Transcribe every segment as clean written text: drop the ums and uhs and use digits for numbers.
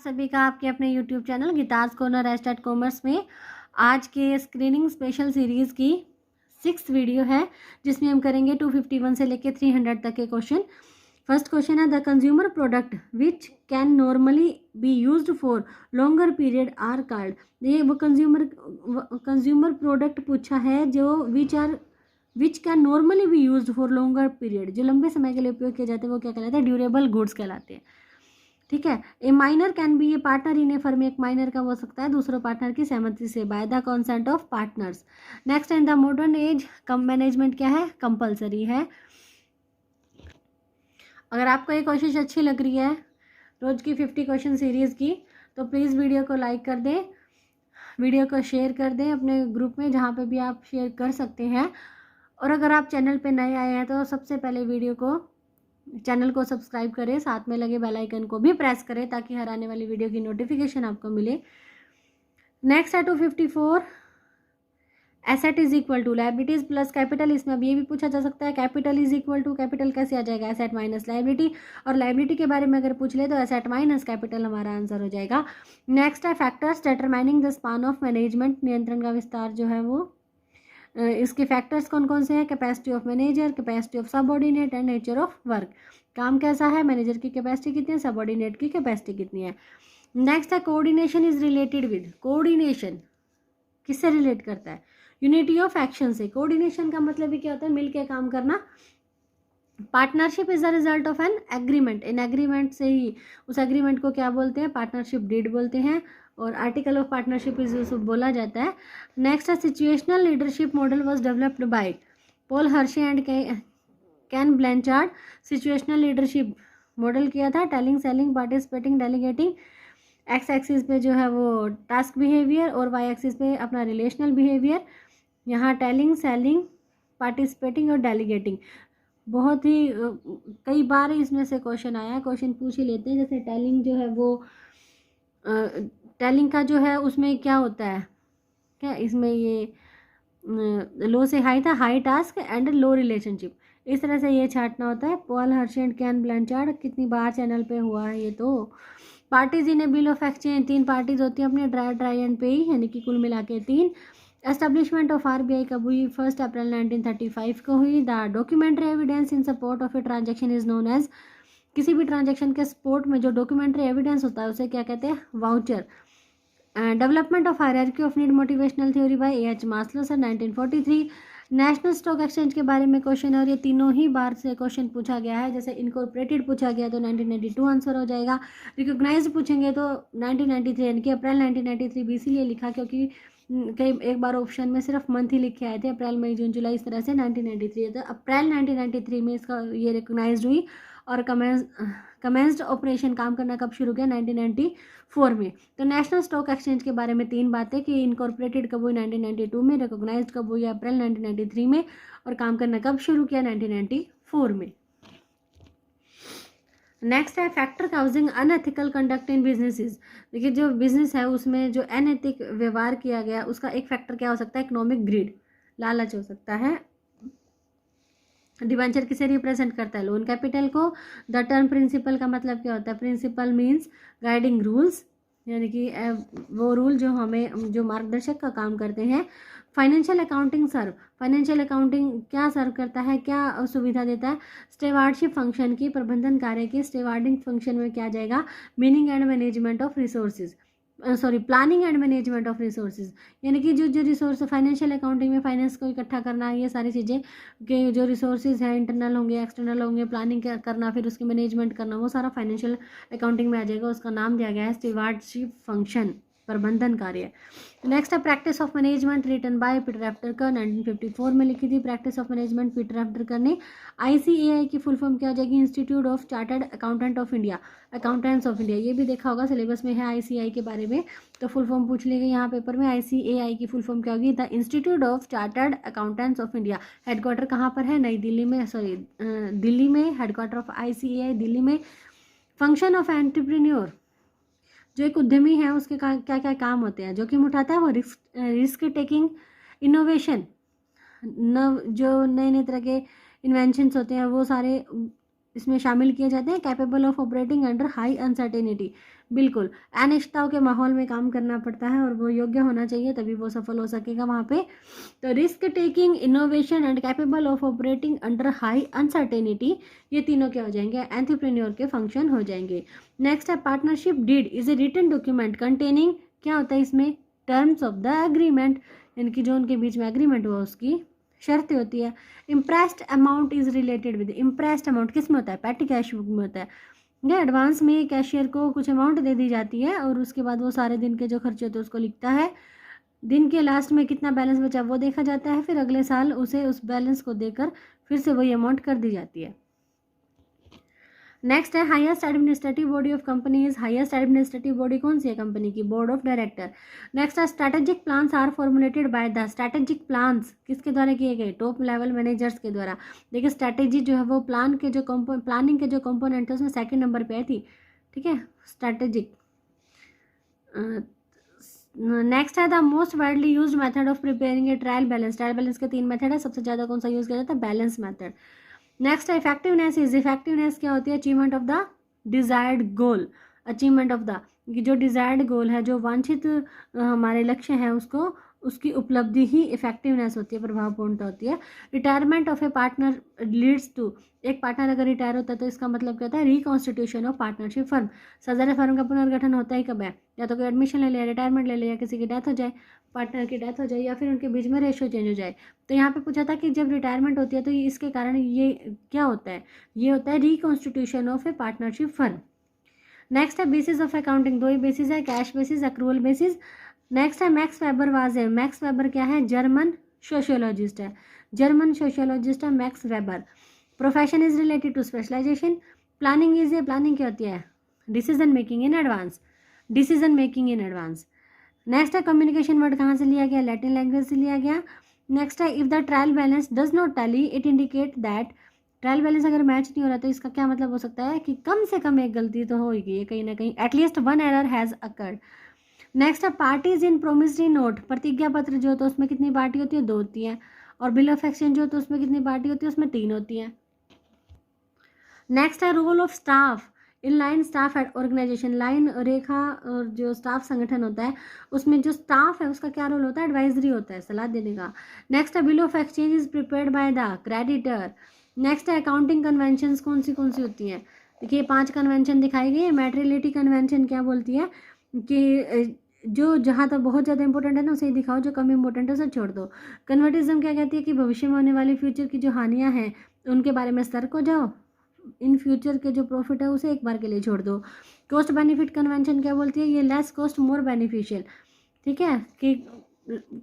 सभी का आपके अपने YouTube channel Geeta's corner estate commerce में आज के स्क्रीनिंग स्पेशल सीरीज़ की 6th वीडियो है, जिसमें हम करेंगे 251 से लेके 300 तक के क्वेश्चन। फर्स्ट क्वेश्चन है, the consumer product which can normally be used for longer period are called. ये वो कंज्यूमर प्रोडक्ट पूछा है जो which can normally be used for longer period, जो लंबे समय के लिए उपयोग किए जाते हैं वो क्या कहलाते हैं? ड्यूरेबल गुड्स कहलाते हैं। ठीक है। ए minor can be A partner in A firm, एक माइनर का हो सकता है दूसरे पार्टनर की सहमति से, by the consent of partners. Next in the modern age come management क्या है? कंपलसरी है। अगर आपको ये कोशिश अच्छी लग रही है रोज की 50 क्वेश्चन सीरीज़ की, तो प्लीज़ वीडियो को लाइक कर दें, वीडियो को शेयर कर दें अपने ग्रुप में जहाँ पे भी आप शेयर कर सकते हैं। और अगर आप चैनल पे नए आए हैं तो सबसे पहले चैनल को सब्सक्राइब करें, साथ में लगे बेल आइकन को भी प्रेस करें ताकि हर आने वाली वीडियो की नोटिफिकेशन आपको मिले। नेक्स्ट है 254, asset is equal to liabilities plus capital. इसमें अब ये भी पूछा जा सकता है capital is equal to, capital कैसे आ जाएगा? एसेट माइनस लायबिलिटी, और लायबिलिटी के बारे में अगर पूछ ले तो एसेट माइनस कैपिटल हमारा आंसर हो जाएगा। नेक्स्ट है factors determining the span of management, नियंत्रण का विस्तार जो है वो, इसके फैक्टर्स कौन कौन से हैं? Capacity of manager, capacity of subordinate and nature of work. काम कैसा है, मैनेजर की कैपेसिटी कितनी है, सबऑर्डिनेट की कैपेसिटी कितनी है। नेक्स्ट है coordination is related with, coordination किससे रिलेट करता है? यूनिटी ऑफ एक्शन से। कोऑर्डिनेशन का मतलब ही क्या होता है? मिलकर काम करना। Partnership is the result of an agreement, in agreement से ही उस एग्रीमेंट को क्या बोलते हैं? पार्टनरशिप डीड बोलते हैं, और आर्टिकल ऑफ पार्टनरशिप इज बोला जाता है। नेक्स्ट है situational leadership model was developed by Paul Hersey and Ken Blanchard. Situational leadership model किया था telling, selling, participating, delegating. X axis पे जो है वो टास्क बिहेवियर और वाई एक्सिस पे अपना रिलेशनल बिहेवियर। यहाँ टेलिंग, सेलिंग, पार्टिसिपेटिंग और डेलीगेटिंग बहुत ही कई बार इसमें से क्वेश्चन आया है, क्वेश्चन पूछ ही लेते हैं। जैसे टेलिंग जो है वो टेलिंग का जो है उसमें क्या होता है, क्या इसमें ये लो से हाई था, high task and low relationship, इस तरह से ये छांटना होता है। पॉल हर्शे एंड कैन ब्लैंचार्ड कितनी बार चैनल पे हुआ है ये तो। Parties in A bill of exchange, 3 parties होती हैं अपने, ट्राई एंड पे, यानी कि कुल मिला के 3। एस्टेब्लिशमेंट ऑफ आरबीआई कब हुई? 1 अप्रैल 1935 को हुई। The documentary evidence in support of a transaction is known as, किसी भी ट्रांजेक्शन के सपोर्ट में जो डॉक्यूमेंट्री एविडेंस होता है उसे क्या कहते हैं? Voucher. Development of hierarchy of need motivational theory by A H. Maslow sir 1943। National stock exchange के बारे में क्वेश्चन है और ये तीनों ही बार से क्वेश्चन पूछा गया है। जैसे इनकॉर्पोरेटेड पूछा गया तो 1992 आंसर हो जाएगा। रिकॉग्नाइज्ड पूछेंगे तो 1993, यानी कि अप्रैल 1993 भी इसीलिए लिखा क्योंकि कई एक बार ऑप्शन में सिर्फ मंथ ही लिखे आए थे, अप्रैल मई जून जुलाई, इस तरह से 1993। तो अप्रैल 1993 में इसका ये रिकॉग्नाइज्ड हुई। और कमेंस्ड ऑपरेशन, काम करना कब शुरू किया? 1994 में। तो नेशनल स्टॉक एक्सचेंज के बारे में 3 बातें कि इनकॉर्पोरेटेड कब हुई? 1992 में, रिकॉग्नाइज्ड कब हुई? अप्रैल 1993 में, और काम करना कब शुरू किया? 1994 में। नेक्स्ट है factor causing unethical conduct in businesses. देखिए जो बिजनेस है उसमें जो अनैतिक व्यवहार किया गया उसका एक फैक्टर क्या हो सकता है? इकोनॉमिक ग्रीड, लालच हो सकता है। डिबेंचर किसे रिप्रेजेंट करता है? लोन कैपिटल को। द टर्म प्रिंसिपल का मतलब क्या होता है? प्रिंसिपल मीन्स गाइडिंग रूल्स, यानी कि वो रूल जो मार्गदर्शक का काम करते हैं। फाइनेंशियल अकाउंटिंग सर्व, फाइनेंशियल अकाउंटिंग क्या सर्व करता है, क्या सुविधा देता है? स्टेवार्डशिप फंक्शन की, प्रबंधन कार्य की स्टेवार्डिंग फंक्शन में क्या जाएगा? Meaning and management of resources, planning and management of resources, यानी कि जो रिसोर्स फाइनेंशियल अकाउंटिंग में फाइनेंस को इकट्ठा करना, ये सारी चीज़ें के जो रिसोर्सेज हैं इंटरनल होंगे एक्सटर्नल होंगे, प्लानिंग करना, फिर उसकी मैनेजमेंट करना, वो सारा फाइनेंशियल अकाउंटिंग में आ जाएगा। उसका नाम दिया गया है स्टीवार्डशिप फंक्शन, प्रबंधन कार्य। नेक्स्ट है practice of management written by Peter F Drucker, 1954 में लिखी थी practice of management Peter F Drucker ने। ICAI की फुल फॉर्म क्या हो जाएगी? Institute of chartered accountant of India, accountants of India. ये भी देखा होगा सिलेबस में है ICAI के बारे में, तो फुल फॉर्म पूछ लेंगे यहाँ पेपर में। ICAI की फुल फॉर्म क्या होगी? The institute of chartered accountants of India. Headquarter कहाँ पर है? नई दिल्ली में, दिल्ली में हेडक्वार्टर ऑफ ICAI दिल्ली में। फंक्शन ऑफ एंटरप्रेन्योर, जो एक उद्यमी है उसके क्या क्या काम होते हैं? जोखिम उठाता है वो, रिस्क टेकिंग, इनोवेशन, जो नए नए तरह के इन्वेंशंस होते हैं वो सारे इसमें शामिल किए जाते हैं। Capable of operating under high uncertainty, बिल्कुल अनिश्चितताओं के माहौल में काम करना पड़ता है और वो योग्य होना चाहिए, तभी वो सफल हो सकेगा वहाँ पे। तो risk taking, innovation and capable of operating under high uncertainty, ये तीनों क्या हो जाएंगे, एंटरप्रेन्योर के फंक्शन हो जाएंगे। नेक्स्ट है partnership deed is a written document containing, क्या होता है इसमें, टर्म्स ऑफ द एग्रीमेंट, इनकी जो उनके बीच में एग्रीमेंट हुआ उसकी शर्तें होती है। Impressed amount is related with, impressed amount किस में होता है, पेटी कैश बुक में होता है। एडवांस में कैशियर को कुछ अमाउंट दे दी जाती है और उसके बाद वो सारे दिन के जो खर्चे होते हैं उसको लिखता है। दिन के लास्ट में कितना बैलेंस बचा वो देखा जाता है, फिर अगले साल उसे उस बैलेंस को देकर फिर से वही अमाउंट कर दी जाती है। नेक्स्ट है highest administrative body of company is, highest administrative body कौन सी है कंपनी की, बोर्ड ऑफ डायरेक्टर। नेक्स्ट है strategic plans are formulated by the, strategic plans किसके द्वारा किए गए, टॉप लेवल मैनेजर्स के द्वारा। देखिए स्ट्रैटेजी जो है वो प्लानिंग के जो कंपोनेंट है उसमें सेकंड नंबर पे आई थी, ठीक है, स्ट्रैटेजिक। नेक्स्ट है the most widely used method of preparing A trial balance, trial balance के 3 मेथड है, सबसे ज़्यादा कौन सा यूज़ किया जाता है, बैलेंस मेथड। नेक्स्ट है इफेक्टिवनेस इज, इफेक्टिवनेस क्या होती है, achievement of the desired goal, achievement of the, जो डिजायर्ड गोल है, जो वांछित हमारे लक्ष्य हैं उसको, उसकी उपलब्धि ही इफेक्टिवनेस होती है, प्रभावपूर्णता होती है। Retirement of a partner leads to, एक पार्टनर अगर रिटायर होता है तो इसका मतलब क्या होता है, रिकॉन्स्टिट्यूशन ऑफ पार्टनरशिप फर्म। सदर फर्म का पुनर्गठन होता ही कब है, या तो कोई एडमिशन ले लिया, रिटायरमेंट ले लिया, किसी की डेथ हो जाए, पार्टनर की डेथ हो जाए, या फिर उनके बीच में रेशो चेंज हो जाए। तो यहाँ पे पूछा था कि जब रिटायरमेंट होती है तो इसके कारण ये क्या होता है, ये होता है reconstitution of a partnership firm. Next है बेसिस ऑफ अकाउंटिंग, 2 ही बेसिस है, cash basis, accrual basis. Next है मैक्स वेबर वाज है, मैक्स वेबर क्या है, जर्मन सोशियोलॉजिस्ट है, जर्मन सोशियोलॉजिस्ट है Max Weber. Profession is related to specialisation. Planning is a, planning क्या होती है, decision making in advance, decision making in advance. Next है कम्युनिकेशन वर्ड कहाँ से लिया गया, लैटिन लैंग्वेज से लिया गया। नेक्स्ट है if the trial balance does not tally it indicate that, trial balance अगर मैच नहीं हो रहा तो इसका क्या मतलब हो सकता है कि कम से कम एक गलती तो होगी कहीं ना कहीं, at least 1 error has occurred. Next है पार्टीज इन प्रोमिसरी नोट, प्रतिज्ञा पत्र जो होता है उसमें कितनी पार्टी होती है, 2 होती है, और बिल ऑफ एक्सचेंज जो होता है उसमें कितनी पार्टी होती है, उसमें 3 होती है। नेक्स्ट है role of staff in line staff at organisation, line रेखा और जो स्टाफ संगठन होता है उसमें जो स्टाफ है उसका क्या रोल होता है, एडवाइजरी होता है, सलाह देने का। नेक्स्ट है bill of exchange is prepared by the creditor. Next है अकाउंटिंग कन्वेंशंस कौन सी होती हैं, देखिए 5 कन्वेंशन दिखाई गई है। मैटेरियलिटी कन्वेंशन क्या बोलती है कि जो जहाँ तक बहुत ज़्यादा इंपॉर्टेंट है ना उसे दिखाओ, जो कम इंपॉर्टेंट है उसे छोड़ दो। कन्वर्टिज्म क्या कहती है कि भविष्य में होने वाली फ्यूचर की जो हानियाँ हैं उनके बारे में सतर्क हो जाओ, इन फ्यूचर के जो प्रॉफिट है उसे एक बार के लिए छोड़ दो। कॉस्ट बेनिफिट कन्वेंशन क्या बोलती है, ये लेस कॉस्ट मोर बेनिफिशियल, ठीक है, कि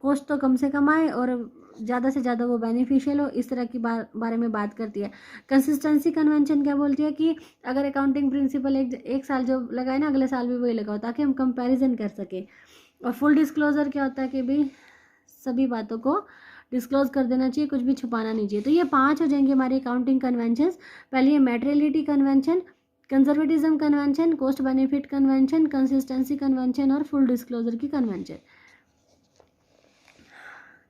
कॉस्ट तो कम से कम आए और ज़्यादा से ज़्यादा वो बेनिफिशियल हो, इस तरह की बारे में बात करती है। कंसिस्टेंसी कन्वेंशन क्या बोलती है कि अगर अकाउंटिंग प्रिंसिपल एक साल जो लगाए ना अगले साल भी वही लगाओ ताकि हम कंपैरिजन कर सकें। और फुल डिस्क्लोजर क्या होता है कि भाई सभी बातों को डिस्क्लोज कर देना चाहिए, कुछ भी छुपाना नहीं चाहिए। तो ये 5 हो जाएंगे हमारी अकाउंटिंग कन्वेंशंस। पहले ये materiality convention, conservatism convention, cost benefit convention, consistency convention और फुल डिस्क्लोजर की कन्वेंशन।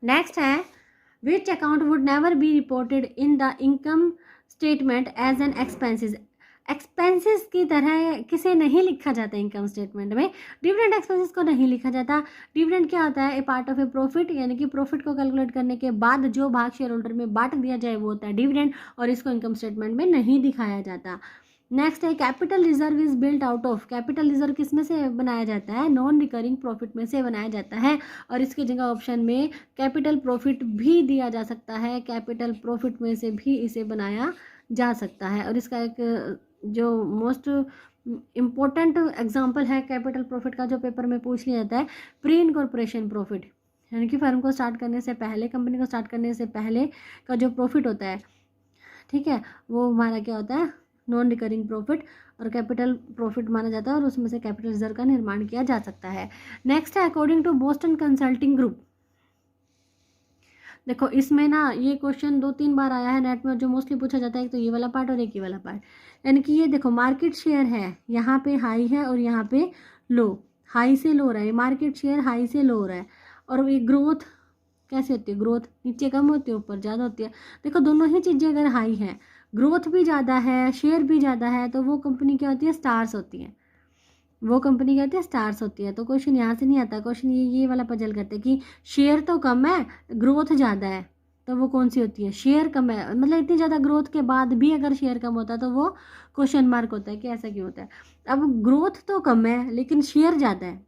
नेक्स्ट है which account would never be reported in the income statement as an expenses, expenses की तरह किसे नहीं लिखा जाता इनकम स्टेटमेंट में, डिविडेंड एक्सपेंसेस को नहीं लिखा जाता। डिविडेंड क्या होता है, a part of a profit, यानी कि प्रॉफिट को कैलकुलेट करने के बाद जो भाग शेयर होल्डर में बांट दिया जाए वो होता है डिविडेंड, और इसको इनकम स्टेटमेंट में नहीं दिखाया जाता। नेक्स्ट है capital reserve is built out of, capital reserve किस में से बनाया जाता है, नॉन रिकरिंग प्रॉफिट में से बनाया जाता है, और इसकी जगह ऑप्शन में कैपिटल प्रॉफिट भी दिया जा सकता है, कैपिटल प्रॉफिट में से भी इसे बनाया जा सकता है। और इसका एक जो मोस्ट इम्पोर्टेंट एग्जांपल है कैपिटल प्रॉफिट का जो पेपर में पूछ लिया जाता है, प्री इनकॉर्पोरेशन प्रॉफिट, यानी कि फर्म को स्टार्ट करने से पहले, कंपनी को स्टार्ट करने से पहले का जो प्रॉफिट होता है, ठीक है, वो हमारा क्या होता है, नॉन रिकरिंग प्रॉफिट, और कैपिटल प्रॉफिट माना जाता है और उसमें से कैपिटल रिजर्व का निर्माण किया जा सकता है। नेक्स्ट है according to Boston consulting group, देखो इसमें ना ये क्वेश्चन 2-3 बार आया है नेट में, जो मोस्टली पूछा जाता है एक तो ये वाला पार्ट और एक ये वाला पार्ट, यानी कि ये देखो मार्केट शेयर है, यहाँ पे हाई है और यहाँ पे लो, हाई से लो हो रहा है, मार्केट शेयर हाई से लो हो रहा है, और ये ग्रोथ कैसे होती है, ग्रोथ नीचे कम होती है ऊपर ज़्यादा होती है। देखो दोनों ही चीज़ें अगर हाई हैं, ग्रोथ भी ज़्यादा है, शेयर भी ज़्यादा है, तो वो कंपनी क्या होती है, स्टार्स होती है। वो कंपनी क्या होती है, स्टार्स होती है। तो क्वेश्चन यहाँ से नहीं आता, क्वेश्चन ये वाला पजल करते हैं कि शेयर तो कम है, ग्रोथ ज़्यादा है, तो वो कौन सी होती है, शेयर कम है, मतलब इतनी ज़्यादा ग्रोथ के बाद भी अगर शेयर कम होता है तो वो क्वेश्चन मार्क होता है कि ऐसा क्यों होता है। अब ग्रोथ तो कम है लेकिन शेयर ज़्यादा है,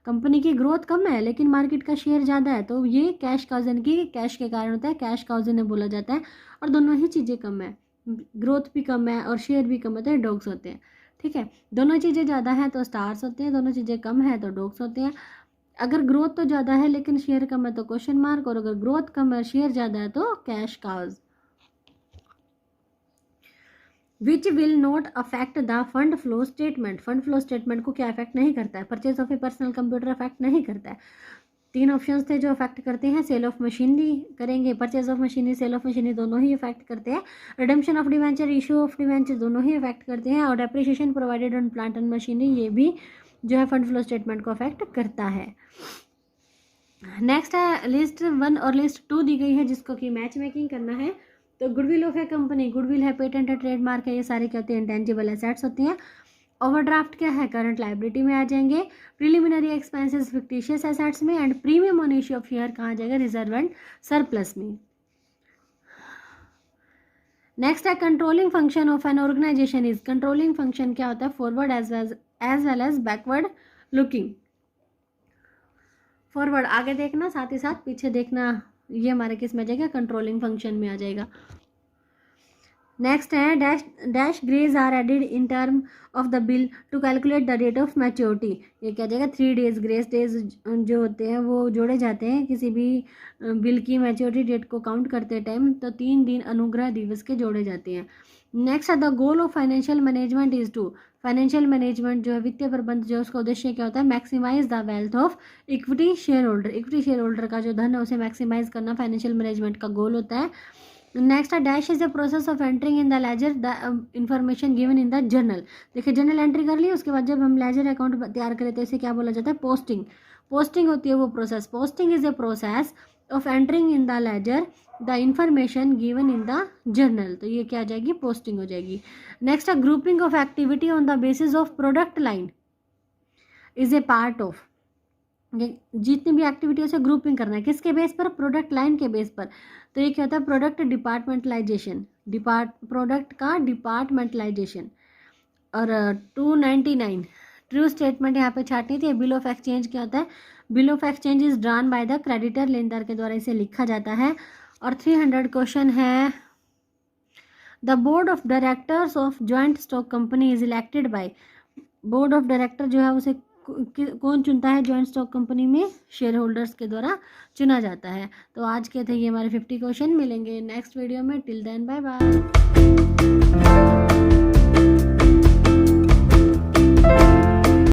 कंपनी की ग्रोथ कम है लेकिन मार्केट का शेयर ज़्यादा है, तो ये कैश काउजन की कैश के कारण होता है, कैश काउजन बोला जाता है। और दोनों ही चीज़ें कम है, ग्रोथ भी कम है और शेयर भी कम होते हैं, डॉग्स होते हैं। ठीक है, दोनों चीज़ें ज़्यादा हैं तो स्टार्स होते हैं, दोनों चीज़ें कम है तो डॉग्स होते हैं। अगर ग्रोथ तो ज़्यादा है लेकिन शेयर कम है तो क्वेश्चन मार्क, और अगर ग्रोथ कम है शेयर ज़्यादा है तो cash cows. Which will not affect the fund flow statement, fund flow statement को क्या अफेक्ट नहीं करता है, purchase of a personal computer affect नहीं करता है। 3 ऑप्शंस थे जो अफेक्ट करते हैं, सेल ऑफ मशीनरी करेंगे, purchase of machinery, sale of machinery दोनों ही अफेक्ट करते हैं, redemption of debenture, issue of debenture दोनों ही अफेक्ट करते हैं, और depreciation provided on plant and machinery ये भी जो है फंड फ्लो स्टेटमेंट को अफेक्ट करता है। नेक्स्ट है लिस्ट 1 और लिस्ट 2 दी गई है जिसको कि मैच मेकिंग करना है। तो goodwill of A company, goodwill है, पेटेंट है, ट्रेडमार्क है, ये सारे क्या होते हैं, इंटेंजिबल एसेट्स होते हैं। ओवरड्राफ्ट क्या है, करंट लाइबिलिटी में आ जाएंगे। प्रिलिमिनरी एक्सपेंसेस फिक्टिशियस एसेट्स में, and premium on issue of share कहाँ जाएगा, रिजर्व एंड सरप्लस में। नेक्स्ट है controlling function of an organisation is, controlling function क्या होता है, forward as well as backward looking. Forward आगे देखना, साथ ही साथ पीछे देखना, ये हमारे किस में आ जाएगा, कंट्रोलिंग फंक्शन में आ जाएगा। नेक्स्ट है dash grace are added in term of the bill to calculate the date of maturity, ये क्या जाएगा, 3 डेज ग्रेस डेज जो होते हैं वो जोड़े जाते हैं किसी भी बिल की मैच्योरिटी डेट को काउंट करते टाइम, तो 3 दिन अनुग्रह दिवस के जोड़े जाते हैं। नेक्स्ट है the goal of financial management is to, financial management जो है वित्तीय प्रबंध जो उसका उद्देश्य क्या होता है, maximise the wealth of equity share holder, equity share holder का जो धन है उसे मैक्सिमाइज करना फाइनेंशियल मैनेजमेंट का गोल होता है। नेक्स्ट है dash is the process of entering in the ledger the information given in the journal, देखिए जर्नल एंट्री कर ली, उसके बाद जब हम लेजर अकाउंट तैयार करें तो इसे क्या बोला जाता है, पोस्टिंग, पोस्टिंग होती है वो प्रोसेस, posting is a process of entering in the ledger the information given in the journal, तो ये क्या आ जाएगी, पोस्टिंग हो जाएगी। नेक्स्ट है grouping of activity on the basis of product line is a part of, जितनी भी एक्टिविटी उसे ग्रुपिंग करना है किसके बेस पर, प्रोडक्ट लाइन के बेस पर, तो ये क्या होता है, प्रोडक्ट डिपार्टमेंटलाइजेशन, प्रोडक्ट का डिपार्टमेंटलाइजेशन। और 299 ट्रू स्टेटमेंट यहाँ पे छाटनी थी। बिल ऑफ एक्सचेंज क्या होता है, bill of exchange is drawn by the creditor, लेनदार के द्वारा इसे लिखा जाता है। और 300 क्वेश्चन है the board of directors of joint stock company is elected by, board of director जो है उसे कौन चुनता है, ज्वाइंट स्टॉक कंपनी में शेयर होल्डर्स के द्वारा चुना जाता है। तो आज के थे ये हमारे 50 क्वेश्चन, मिलेंगे नेक्स्ट वीडियो में, टिल देन बाय बाय।